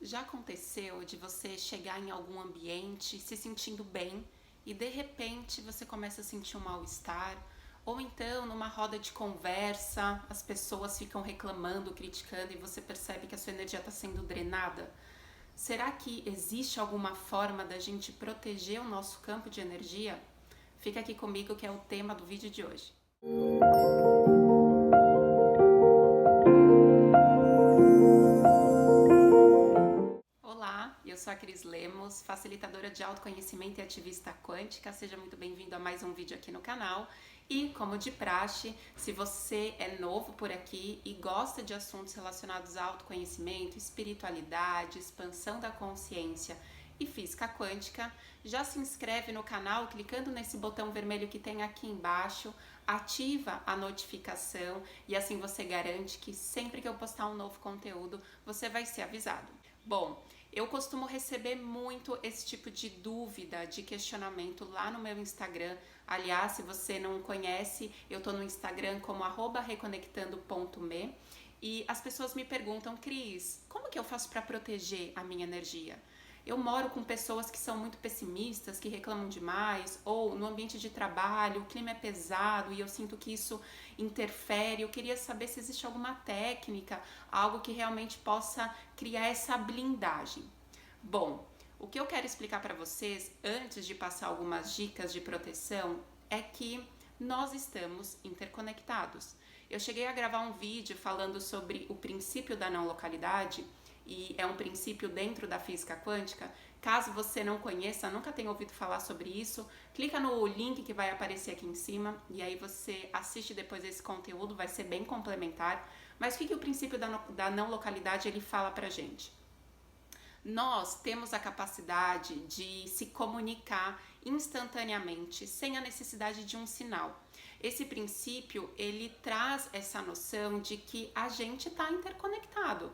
Já aconteceu de você chegar em algum ambiente se sentindo bem e de repente você começa a sentir um mal-estar? Ou então, numa roda de conversa, as pessoas ficam reclamando, criticando e você percebe que a sua energia está sendo drenada? Será que existe alguma forma da gente proteger o nosso campo de energia? Fica aqui comigo que é o tema do vídeo de hoje. Olá, eu sou a Cris Lemos, facilitadora de autoconhecimento e ativista quântica. Seja muito bem-vindo a mais um vídeo aqui no canal. E, como de praxe, se você é novo por aqui e gosta de assuntos relacionados a autoconhecimento, espiritualidade, expansão da consciência e física quântica, já se inscreve no canal clicando nesse botão vermelho que tem aqui embaixo, ativa a notificação e assim você garante que sempre que eu postar um novo conteúdo, você vai ser avisado. Bom, eu costumo receber muito esse tipo de dúvida, de questionamento lá no meu Instagram. Aliás, se você não conhece, eu tô no Instagram como @reconectando.me e as pessoas me perguntam: Cris, como que eu faço para proteger a minha energia? Eu moro com pessoas que são muito pessimistas, que reclamam demais, ou no ambiente de trabalho o clima é pesado e eu sinto que isso interfere. Eu queria saber se existe alguma técnica, algo que realmente possa criar essa blindagem. Bom, o que eu quero explicar para vocês, antes de passar algumas dicas de proteção, é que nós estamos interconectados. Eu cheguei a gravar um vídeo falando sobre o princípio da não localidade, e é um princípio dentro da física quântica. Caso você não conheça, nunca tenha ouvido falar sobre isso, clica no link que vai aparecer aqui em cima e aí você assiste depois esse conteúdo, vai ser bem complementar. Mas o que o princípio da não localidade ele fala pra gente? Nós temos a capacidade de se comunicar instantaneamente, sem a necessidade de um sinal. Esse princípio, ele traz essa noção de que a gente está interconectado.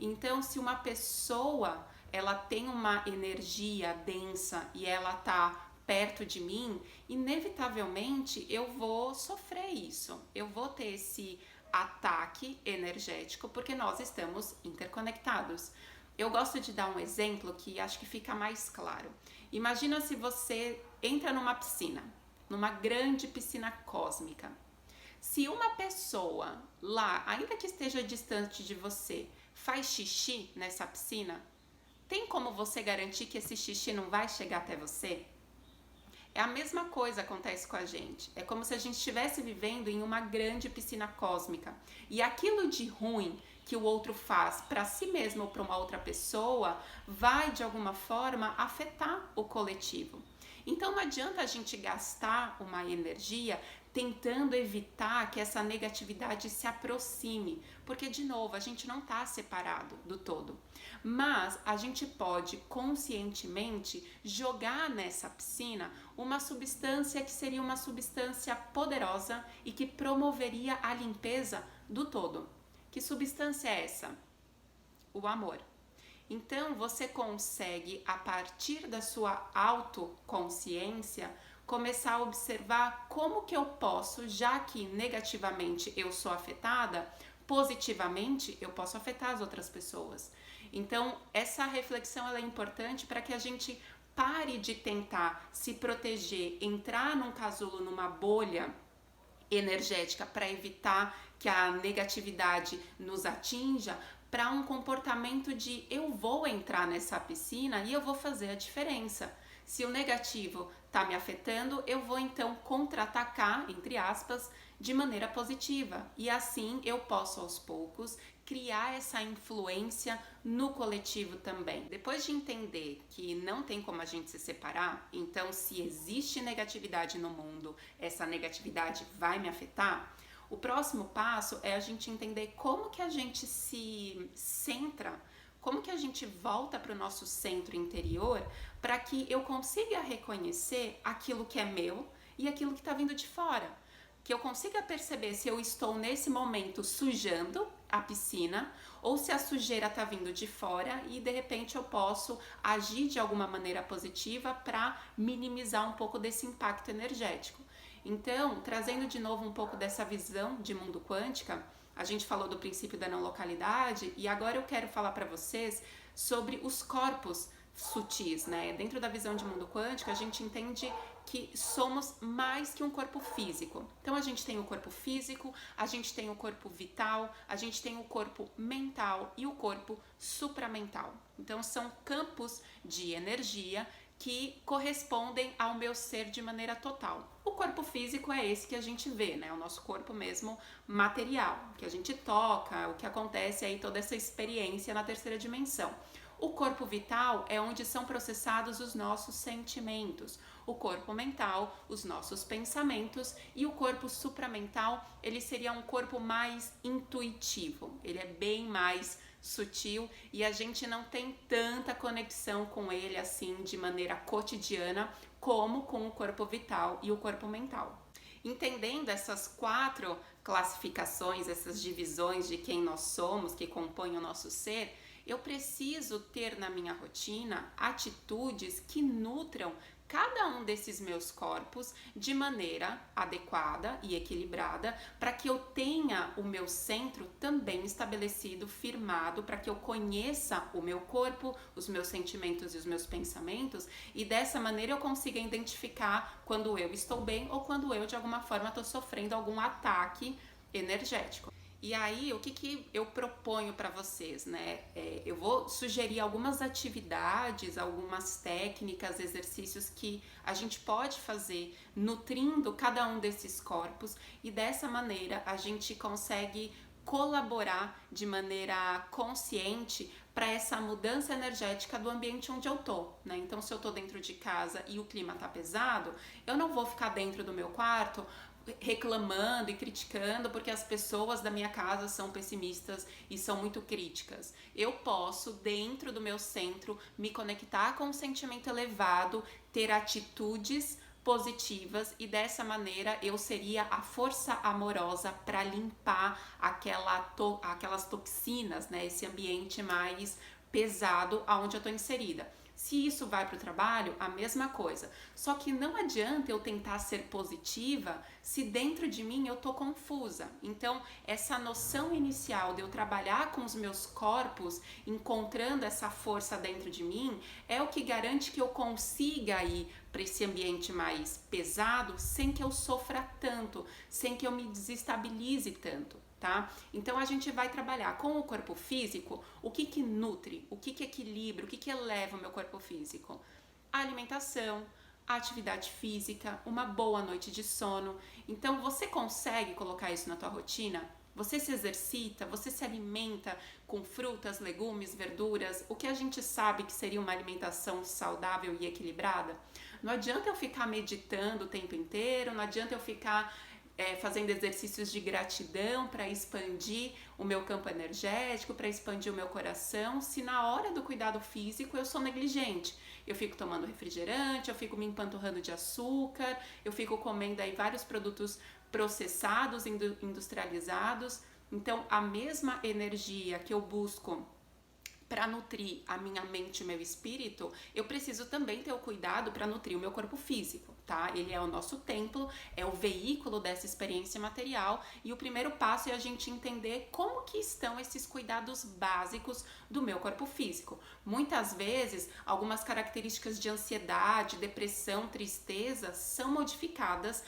Então, se uma pessoa, ela tem uma energia densa e ela está perto de mim, inevitavelmente eu vou sofrer isso. Eu vou ter esse ataque energético porque nós estamos interconectados. Eu gosto de dar um exemplo que acho que fica mais claro. Imagina se você entra numa piscina, numa grande piscina cósmica. Se uma pessoa lá, ainda que esteja distante de você, faz xixi nessa piscina, tem como você garantir que esse xixi não vai chegar até você? É a mesma coisa que acontece com a gente. É como se a gente estivesse vivendo em uma grande piscina cósmica. E aquilo de ruim que o outro faz para si mesmo ou para uma outra pessoa vai, de alguma forma, afetar o coletivo. Então não adianta a gente gastar uma energia tentando evitar que essa negatividade se aproxime, porque de novo a gente não está separado do todo, mas a gente pode conscientemente jogar nessa piscina uma substância que seria uma substância poderosa e que promoveria a limpeza do todo. Que substância é essa? O amor. Então você consegue, a partir da sua autoconsciência, começar a observar como que eu posso, já que negativamente eu sou afetada, positivamente eu posso afetar as outras pessoas. Então essa reflexão ela é importante para que a gente pare de tentar se proteger, entrar num casulo, numa bolha energética para evitar que a negatividade nos atinja, para um comportamento de eu vou entrar nessa piscina e eu vou fazer a diferença. Se o negativo está me afetando, eu vou então contra-atacar, entre aspas, de maneira positiva. E assim eu posso aos poucos criar essa influência no coletivo também. Depois de entender que não tem como a gente se separar, então se existe negatividade no mundo, essa negatividade vai me afetar. O próximo passo é a gente entender como que a gente se centra, como que a gente volta para o nosso centro interior para que eu consiga reconhecer aquilo que é meu e aquilo que está vindo de fora. Que eu consiga perceber se eu estou nesse momento sujando a piscina ou se a sujeira está vindo de fora e de repente eu posso agir de alguma maneira positiva para minimizar um pouco desse impacto energético. Então, trazendo de novo um pouco dessa visão de mundo quântica, a gente falou do princípio da não localidade e agora eu quero falar para vocês sobre os corpos sutis, né? Dentro da visão de mundo quântico, a gente entende que somos mais que um corpo físico. Então a gente tem o corpo físico, a gente tem o corpo vital, a gente tem o corpo mental e o corpo supramental. Então são campos de energia que correspondem ao meu ser de maneira total. O corpo físico é esse que a gente vê, né? O nosso corpo mesmo material, que a gente toca, o que acontece aí, toda essa experiência na terceira dimensão. O corpo vital é onde são processados os nossos sentimentos. O corpo mental, os nossos pensamentos, e o corpo supramental, ele seria um corpo mais intuitivo. Ele é bem mais sutil e a gente não tem tanta conexão com ele assim de maneira cotidiana como com o corpo vital e o corpo mental. Entendendo essas 4 classificações, essas divisões de quem nós somos, que compõem o nosso ser, eu preciso ter na minha rotina atitudes que nutram cada um desses meus corpos de maneira adequada e equilibrada, para que eu tenha o meu centro também estabelecido, firmado, para que eu conheça o meu corpo, os meus sentimentos e os meus pensamentos, e dessa maneira eu consiga identificar quando eu estou bem ou quando eu de alguma forma estou sofrendo algum ataque energético. E aí, o que eu proponho para vocês, né? Eu vou sugerir algumas atividades, algumas técnicas, exercícios que a gente pode fazer nutrindo cada um desses corpos, e dessa maneira a gente consegue colaborar de maneira consciente para essa mudança energética do ambiente onde eu tô, né? Então, se eu tô dentro de casa e o clima tá pesado, eu não vou ficar dentro do meu quarto reclamando e criticando porque as pessoas da minha casa são pessimistas e são muito críticas. Eu posso, dentro do meu centro, me conectar com um sentimento elevado, ter atitudes positivas, e dessa maneira eu seria a força amorosa para limpar aquelas toxinas, né? Esse ambiente mais pesado aonde eu estou inserida. Se isso vai para o trabalho, a mesma coisa. Só que não adianta eu tentar ser positiva se dentro de mim eu tô confusa. Então, essa noção inicial de eu trabalhar com os meus corpos, encontrando essa força dentro de mim, é o que garante que eu consiga ir para esse ambiente mais pesado sem que eu sofra tanto, sem que eu me desestabilize tanto. Tá? Então a gente vai trabalhar com o corpo físico, o que nutre, o que equilibra, o que eleva o meu corpo físico? A alimentação, a atividade física, uma boa noite de sono. Então você consegue colocar isso na tua rotina? Você se exercita, você se alimenta com frutas, legumes, verduras, o que a gente sabe que seria uma alimentação saudável e equilibrada? Não adianta eu ficar meditando o tempo inteiro, não adianta eu ficar fazendo exercícios de gratidão para expandir o meu campo energético, para expandir o meu coração, se na hora do cuidado físico eu sou negligente. Eu fico tomando refrigerante, eu fico me empanturrando de açúcar, eu fico comendo aí vários produtos processados, industrializados. Então, a mesma energia que eu busco para nutrir a minha mente e o meu espírito, eu preciso também ter o cuidado para nutrir o meu corpo físico, tá? Ele é o nosso templo, é o veículo dessa experiência material, e o primeiro passo é a gente entender como que estão esses cuidados básicos do meu corpo físico. Muitas vezes, algumas características de ansiedade, depressão, tristeza são modificadas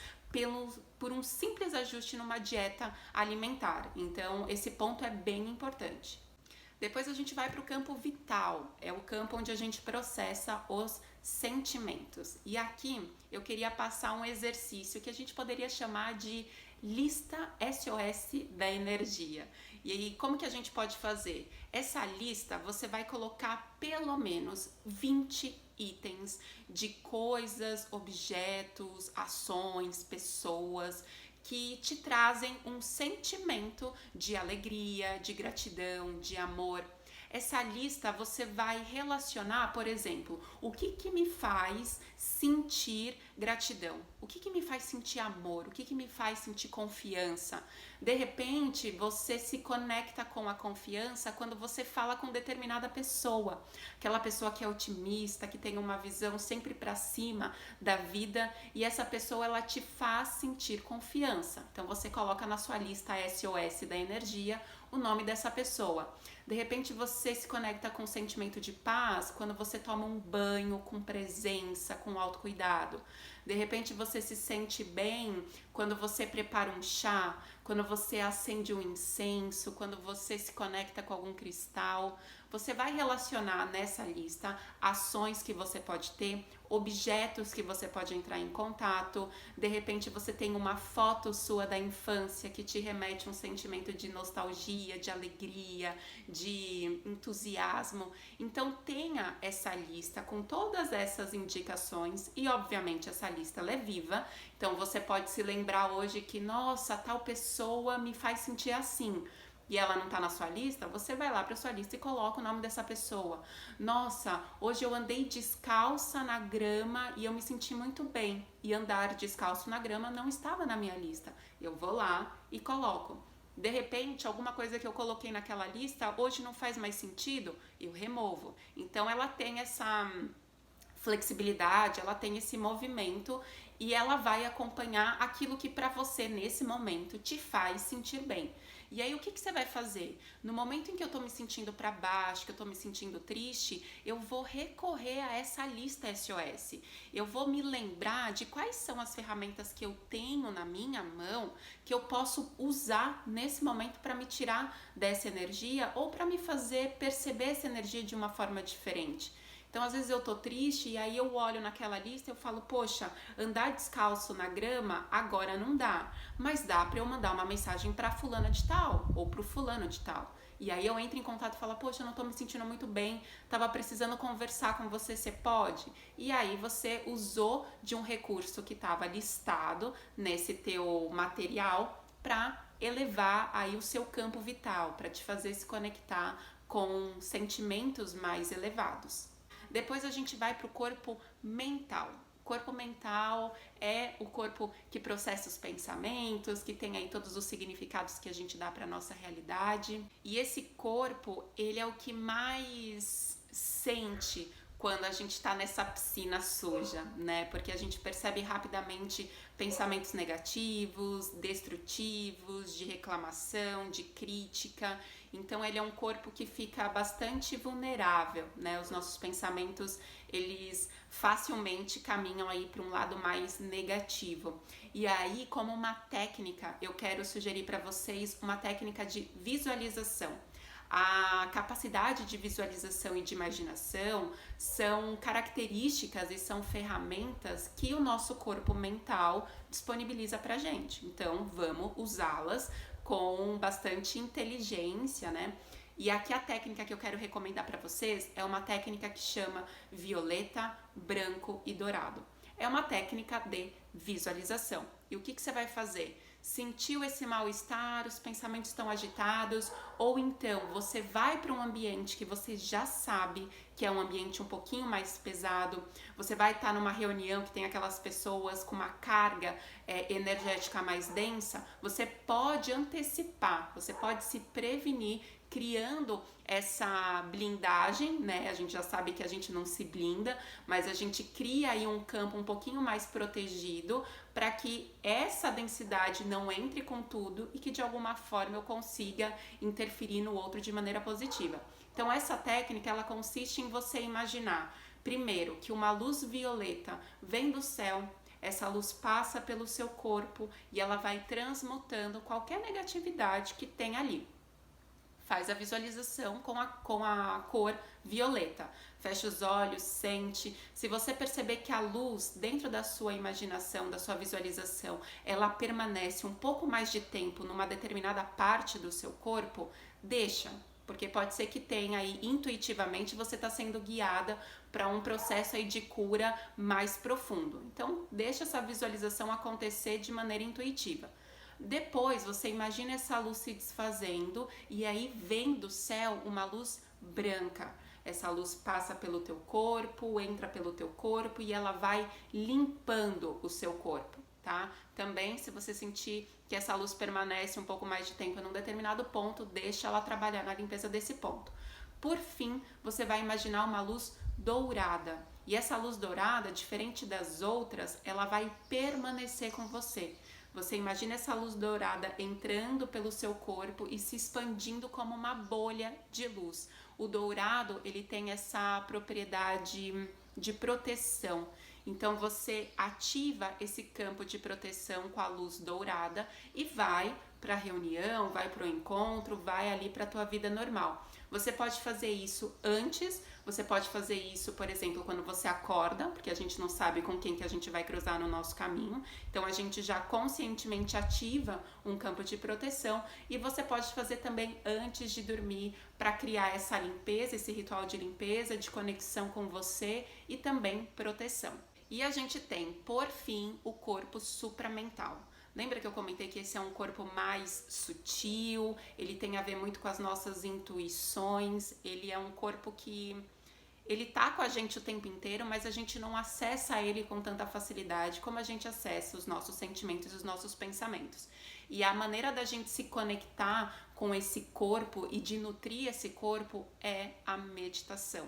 por um simples ajuste numa dieta alimentar. Então, esse ponto é bem importante. Depois a gente vai para o campo vital, é o campo onde a gente processa os sentimentos. E aqui eu queria passar um exercício que a gente poderia chamar de lista SOS da energia. E aí, como que a gente pode fazer? Essa lista você vai colocar pelo menos 20 itens de coisas, objetos, ações, pessoas que te trazem um sentimento de alegria, de gratidão, de amor. Essa lista você vai relacionar, por exemplo, o que me faz sentir gratidão, o que me faz sentir amor, o que me faz sentir confiança. De repente, você se conecta com a confiança quando você fala com determinada pessoa, aquela pessoa que é otimista, que tem uma visão sempre para cima da vida, e essa pessoa ela te faz sentir confiança. Então você coloca na sua lista SOS da energia o nome dessa pessoa. De repente você se conecta com um sentimento de paz quando você toma um banho com presença, com autocuidado. De repente você se sente bem quando você prepara um chá, quando você acende um incenso, quando você se conecta com algum cristal. Você vai relacionar nessa lista ações que você pode ter, objetos que você pode entrar em contato. De repente você tem uma foto sua da infância que te remete a um sentimento de nostalgia, de alegria, de entusiasmo. Então tenha essa lista com todas essas indicações e obviamente essa lista ela é viva. Então você pode se lembrar hoje que, nossa, tal pessoa me faz sentir assim, e ela não tá na sua lista, você vai lá pra sua lista e coloca o nome dessa pessoa. Nossa, hoje eu andei descalça na grama e eu me senti muito bem. E andar descalço na grama não estava na minha lista. Eu vou lá e coloco. De repente, alguma coisa que eu coloquei naquela lista hoje não faz mais sentido, eu removo. Então ela tem essa flexibilidade, ela tem esse movimento e ela vai acompanhar aquilo que para você nesse momento te faz sentir bem. E aí o que você vai fazer? No momento em que eu tô me sentindo para baixo, que eu tô me sentindo triste, eu vou recorrer a essa lista SOS. Eu vou me lembrar de quais são as ferramentas que eu tenho na minha mão que eu posso usar nesse momento para me tirar dessa energia ou para me fazer perceber essa energia de uma forma diferente. Então, às vezes eu tô triste e aí eu olho naquela lista e eu falo, poxa, andar descalço na grama agora não dá, mas dá pra eu mandar uma mensagem pra fulana de tal ou pro fulano de tal. E aí eu entro em contato e falo, poxa, eu não tô me sentindo muito bem, tava precisando conversar com você, você pode? E aí você usou de um recurso que tava listado nesse teu material pra elevar aí o seu campo vital, pra te fazer se conectar com sentimentos mais elevados. Depois a gente vai para o corpo mental. O corpo mental é o corpo que processa os pensamentos, que tem aí todos os significados que a gente dá para a nossa realidade. E esse corpo, ele é o que mais sente quando a gente está nessa piscina suja, né? Porque a gente percebe rapidamente pensamentos negativos, destrutivos, de reclamação, de crítica. Então ele é um corpo que fica bastante vulnerável, né? Os nossos pensamentos, eles facilmente caminham aí para um lado mais negativo. E aí, como uma técnica, eu quero sugerir para vocês uma técnica de visualização. A capacidade de visualização e de imaginação são características e são ferramentas que o nosso corpo mental disponibiliza pra gente. Então, vamos usá-las com bastante inteligência, né? E aqui a técnica que eu quero recomendar para vocês é uma técnica que chama violeta, branco e dourado. É uma técnica de visualização. E o que você vai fazer? Sentiu esse mal-estar, os pensamentos estão agitados, ou então você vai para um ambiente que você já sabe que é um ambiente um pouquinho mais pesado, você vai estar numa reunião que tem aquelas pessoas com uma carga energética mais densa, você pode antecipar, você pode se prevenir criando essa blindagem, né? A gente já sabe que a gente não se blinda, mas a gente cria aí um campo um pouquinho mais protegido para que essa densidade não entre com tudo e que de alguma forma eu consiga interferir no outro de maneira positiva. Então essa técnica, ela consiste em você imaginar, primeiro, que uma luz violeta vem do céu, essa luz passa pelo seu corpo e ela vai transmutando qualquer negatividade que tem ali. Faz a visualização com a cor violeta. Fecha os olhos, sente. Se você perceber que a luz dentro da sua imaginação, da sua visualização, ela permanece um pouco mais de tempo numa determinada parte do seu corpo, deixa. Porque pode ser que tenha aí, intuitivamente, você está sendo guiada para um processo aí de cura mais profundo. Então, deixa essa visualização acontecer de maneira intuitiva. Depois você imagina essa luz se desfazendo e aí vem do céu uma luz branca. Essa luz passa pelo teu corpo, entra pelo teu corpo e ela vai limpando o seu corpo, tá? Também, se você sentir que essa luz permanece um pouco mais de tempo em um determinado ponto, deixa ela trabalhar na limpeza desse ponto. Por fim, você vai imaginar uma luz dourada. E essa luz dourada, diferente das outras, ela vai permanecer com você. Você imagina essa luz dourada entrando pelo seu corpo e se expandindo como uma bolha de luz. O dourado, ele tem essa propriedade de proteção. Então você ativa esse campo de proteção com a luz dourada e vai para a reunião, vai para o encontro, vai ali para a tua vida normal. Você pode fazer isso antes, você pode fazer isso, por exemplo, quando você acorda, porque a gente não sabe com quem que a gente vai cruzar no nosso caminho. Então a gente já conscientemente ativa um campo de proteção e você pode fazer também antes de dormir para criar essa limpeza, esse ritual de limpeza, de conexão com você e também proteção. E a gente tem, por fim, o corpo supramental. Lembra que eu comentei que esse é um corpo mais sutil, ele tem a ver muito com as nossas intuições, ele é um corpo que ele tá com a gente o tempo inteiro, mas a gente não acessa ele com tanta facilidade como a gente acessa os nossos sentimentos e os nossos pensamentos. E a maneira da gente se conectar com esse corpo e de nutrir esse corpo é a meditação.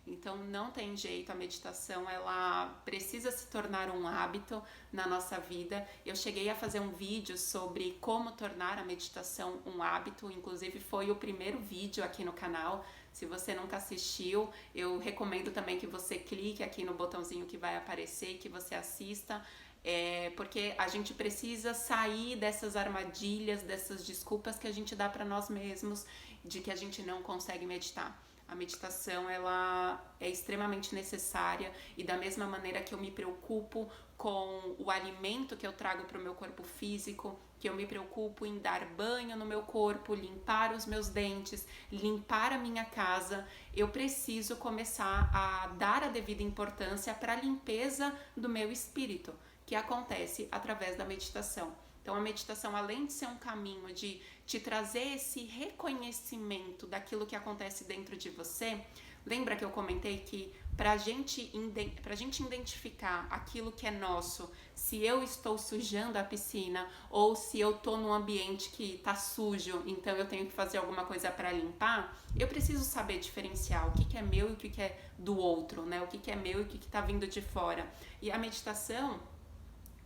Então não tem jeito, a meditação ela precisa se tornar um hábito na nossa vida. Eu cheguei a fazer um vídeo sobre como tornar a meditação um hábito, inclusive foi o primeiro vídeo aqui no canal. Se você nunca assistiu, eu recomendo também que você clique aqui no botãozinho que vai aparecer, que você assista, porque a gente precisa sair dessas armadilhas, dessas desculpas que a gente dá para nós mesmos de que a gente não consegue meditar. A meditação ela é extremamente necessária e da mesma maneira que eu me preocupo com o alimento que eu trago para o meu corpo físico, que eu me preocupo em dar banho no meu corpo, limpar os meus dentes, limpar a minha casa, eu preciso começar a dar a devida importância para a limpeza do meu espírito, que acontece através da meditação. Então a meditação, além de ser um caminho de te trazer esse reconhecimento daquilo que acontece dentro de você, lembra que eu comentei que para a gente identificar aquilo que é nosso, se eu estou sujando a piscina ou se eu estou num ambiente que está sujo, então eu tenho que fazer alguma coisa para limpar, eu preciso saber diferenciar o que é meu e o que é do outro, né? O que é meu e o que está vindo de fora. E a meditação,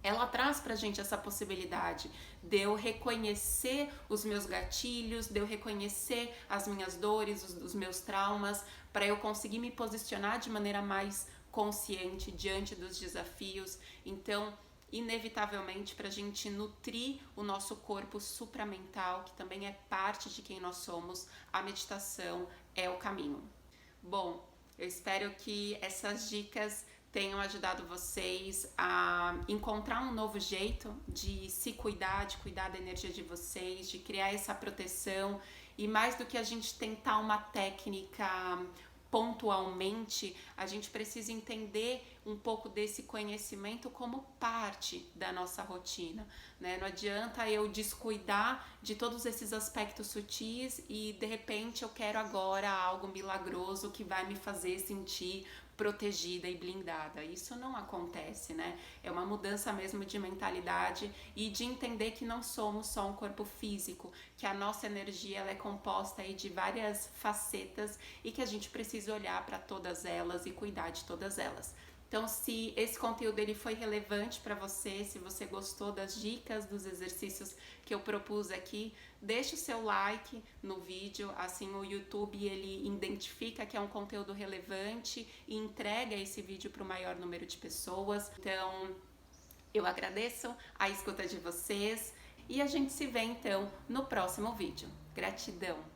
ela traz pra gente essa possibilidade de eu reconhecer os meus gatilhos, de eu reconhecer as minhas dores, os meus traumas, para eu conseguir me posicionar de maneira mais consciente diante dos desafios. Então, inevitavelmente, para a gente nutrir o nosso corpo supramental, que também é parte de quem nós somos, a meditação é o caminho. Bom, eu espero que essas dicas tenham ajudado vocês a encontrar um novo jeito de se cuidar, de cuidar da energia de vocês, de criar essa proteção e mais do que a gente tentar uma técnica pontualmente, a gente precisa entender um pouco desse conhecimento como parte da nossa rotina, né? Não adianta eu descuidar de todos esses aspectos sutis e de repente eu quero agora algo milagroso que vai me fazer sentir protegida e blindada. Isso não acontece, né? É uma mudança mesmo de mentalidade e de entender que não somos só um corpo físico, que a nossa energia ela é composta aí de várias facetas e que a gente precisa olhar para todas elas e cuidar de todas elas. Então, se esse conteúdo ele foi relevante para você, se você gostou das dicas, dos exercícios que eu propus aqui, deixe o seu like no vídeo, assim o YouTube ele identifica que é um conteúdo relevante e entrega esse vídeo para o maior número de pessoas. Então, eu agradeço a escuta de vocês e a gente se vê então no próximo vídeo. Gratidão!